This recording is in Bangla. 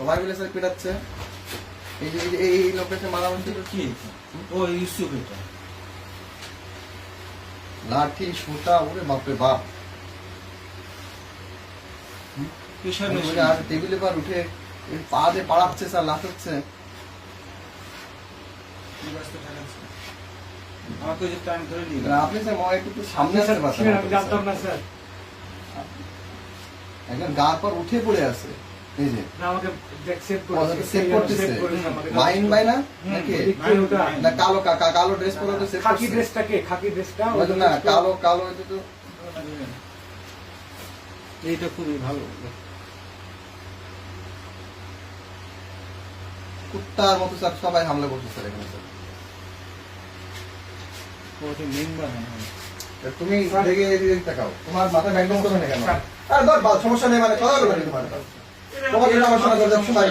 সবাই মিলে স্যার পিটাচ্ছে। এই যে এই লোকেশনে মারামারি কি ও ইউসুফ এটা লাঠি সুতা, ওরে বাপরে বাপ। আর টেবিলের পর উঠে পা দিয়ে পাড়াচ্ছে স্যার, লাফাচ্ছে। আমাকে যে টাইম ধরে নিয়ে আপনি স্যার মনে একটু সামনে আসতে পারছেন। জানতাম না স্যার, একজন গার পর উঠে পড়ে আছে। এই যে আমাকে সেভ করতেছে মাইন ভাই না নাকি না কালো কালো ড্রেস পরে তো সেভ খাকি ড্রেসটা কে? খাকি ড্রেসটা না কালো কালো এটা তো এইটা খুবই ভালো। কুত্তার মতো স্যার সবাই হামলা করছে স্যার এখানে স্যার। তুমি দেখে এদিকে তাকাও, তোমার মাথা ব্যান্ডেজ করবে না কেন? আর সমস্যা নেই, মানে কথা বলবে তোমার তোমার সমস্যা না, সময়